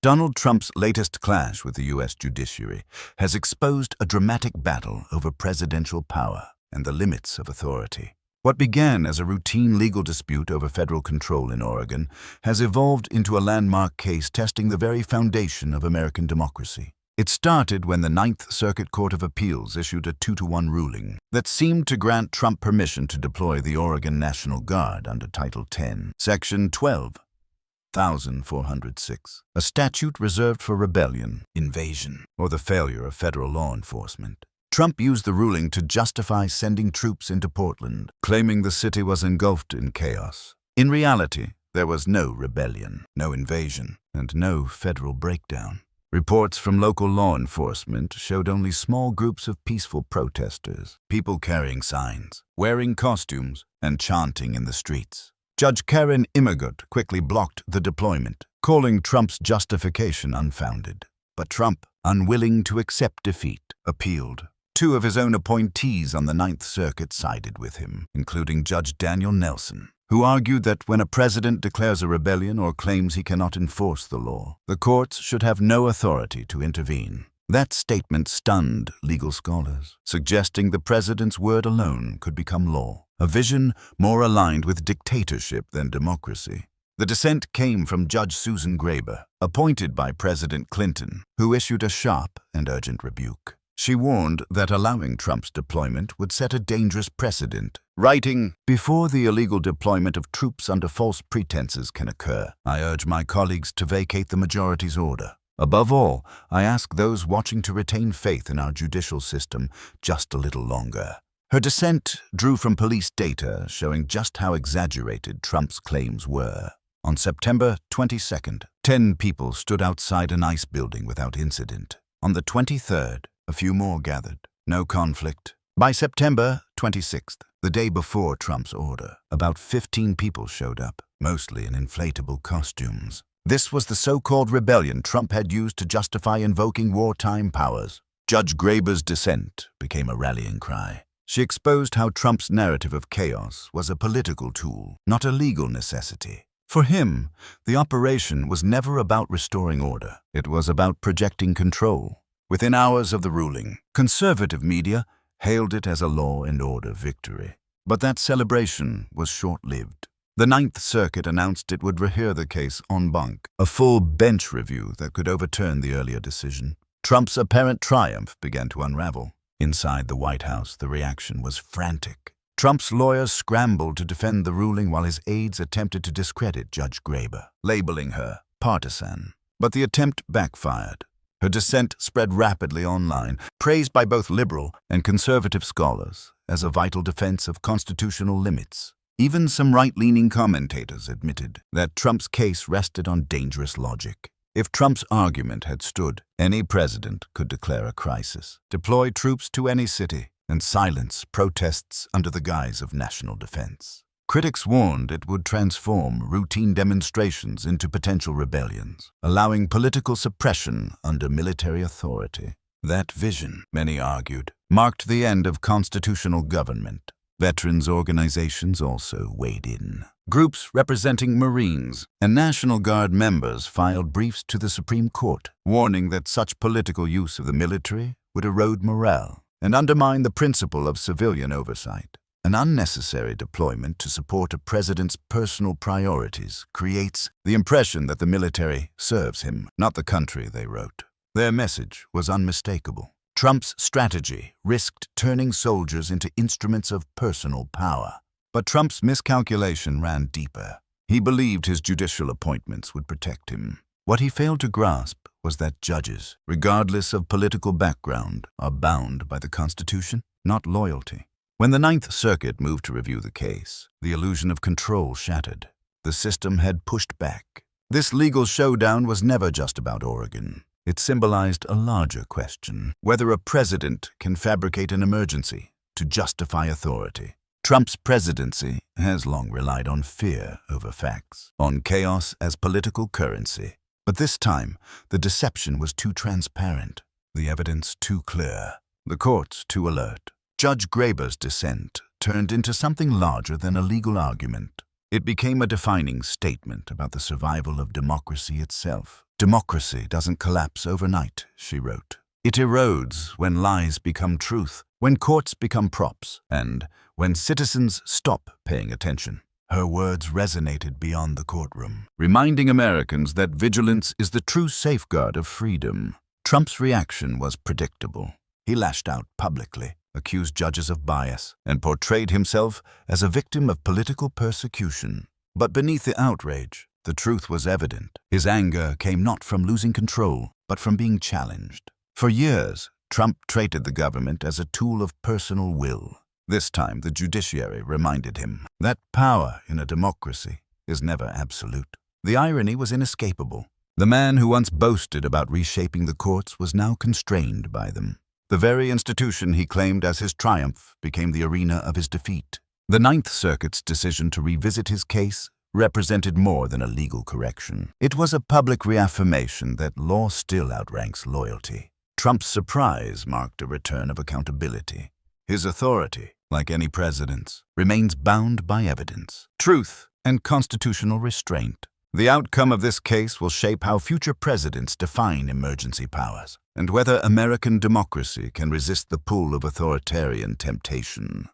Donald Trump's latest clash with the U.S. judiciary has exposed a dramatic battle over presidential power and the limits of authority. What began as a routine legal dispute over federal control in Oregon has evolved into a landmark case testing the very foundation of American democracy. It started when the Ninth Circuit Court of Appeals issued a 2-to-1 ruling that seemed to grant Trump permission to deploy the Oregon National Guard under Title 10, Section 12,406, a statute reserved for rebellion, invasion, or the failure of federal law enforcement. Trump used the ruling to justify sending troops into Portland, claiming the city was engulfed in chaos. In reality, there was no rebellion, no invasion, and no federal breakdown. Reports from local law enforcement showed only small groups of peaceful protesters, people carrying signs, wearing costumes, and chanting in the streets. Judge Karen Immergut quickly blocked the deployment, calling Trump's justification unfounded. But Trump, unwilling to accept defeat, appealed. Two of his own appointees on the Ninth Circuit sided with him, including Judge Daniel Nelson, who argued that when a president declares a rebellion or claims he cannot enforce the law, the courts should have no authority to intervene. That statement stunned legal scholars, suggesting the president's word alone could become law, a vision more aligned with dictatorship than democracy. The dissent came from Judge Susan Graber, appointed by President Clinton, who issued a sharp and urgent rebuke. She warned that allowing Trump's deployment would set a dangerous precedent, writing, "Before the illegal deployment of troops under false pretenses can occur, I urge my colleagues to vacate the majority's order. Above all, I ask those watching to retain faith in our judicial system just a little longer." Her dissent drew from police data showing just how exaggerated Trump's claims were. On September 22nd, 10 people stood outside an ICE building without incident. On the 23rd, a few more gathered. No conflict. By September 26th, the day before Trump's order, about 15 people showed up, mostly in inflatable costumes. This was the so-called rebellion Trump had used to justify invoking wartime powers. Judge Graber's dissent became a rallying cry. She exposed how Trump's narrative of chaos was a political tool, not a legal necessity. For him, the operation was never about restoring order. It was about projecting control. Within hours of the ruling, conservative media hailed it as a law and order victory. But that celebration was short-lived. The Ninth Circuit announced it would rehear the case en banc, a full bench review that could overturn the earlier decision. Trump's apparent triumph began to unravel. Inside the White House, the reaction was frantic. Trump's lawyers scrambled to defend the ruling while his aides attempted to discredit Judge Graber, labeling her partisan. But the attempt backfired. Her dissent spread rapidly online, praised by both liberal and conservative scholars as a vital defense of constitutional limits. Even some right-leaning commentators admitted that Trump's case rested on dangerous logic. If Trump's argument had stood, any president could declare a crisis, deploy troops to any city, and silence protests under the guise of national defense. Critics warned it would transform routine demonstrations into potential rebellions, allowing political suppression under military authority. That vision, many argued, marked the end of constitutional government. Veterans organizations also weighed in. Groups representing Marines and National Guard members filed briefs to the Supreme Court, warning that such political use of the military would erode morale and undermine the principle of civilian oversight. An unnecessary deployment to support a president's personal priorities creates the impression that the military serves him, not the country, they wrote. Their message was unmistakable. Trump's strategy risked turning soldiers into instruments of personal power. But Trump's miscalculation ran deeper. He believed his judicial appointments would protect him. What he failed to grasp was that judges, regardless of political background, are bound by the Constitution, not loyalty. When the Ninth Circuit moved to review the case, the illusion of control shattered. The system had pushed back. This legal showdown was never just about Oregon. It symbolized a larger question, whether a president can fabricate an emergency to justify authority. Trump's presidency has long relied on fear over facts, on chaos as political currency. But this time, the deception was too transparent, the evidence too clear, the courts too alert. Judge Graber's dissent turned into something larger than a legal argument. It became a defining statement about the survival of democracy itself. Democracy doesn't collapse overnight, she wrote. It erodes when lies become truth, when courts become props, and when citizens stop paying attention. Her words resonated beyond the courtroom, reminding Americans that vigilance is the true safeguard of freedom. Trump's reaction was predictable. He lashed out publicly, accused judges of bias, and portrayed himself as a victim of political persecution. But beneath the outrage, the truth was evident. His anger came not from losing control, but from being challenged. For years, Trump treated the government as a tool of personal will. This time, the judiciary reminded him that power in a democracy is never absolute. The irony was inescapable. The man who once boasted about reshaping the courts was now constrained by them. The very institution he claimed as his triumph became the arena of his defeat. The Ninth Circuit's decision to revisit his case represented more than a legal correction. It was a public reaffirmation that law still outranks loyalty. Trump's surprise marked a return of accountability. His authority, like any president's, remains bound by evidence, truth, and constitutional restraint. The outcome of this case will shape how future presidents define emergency powers, and whether American democracy can resist the pull of authoritarian temptation.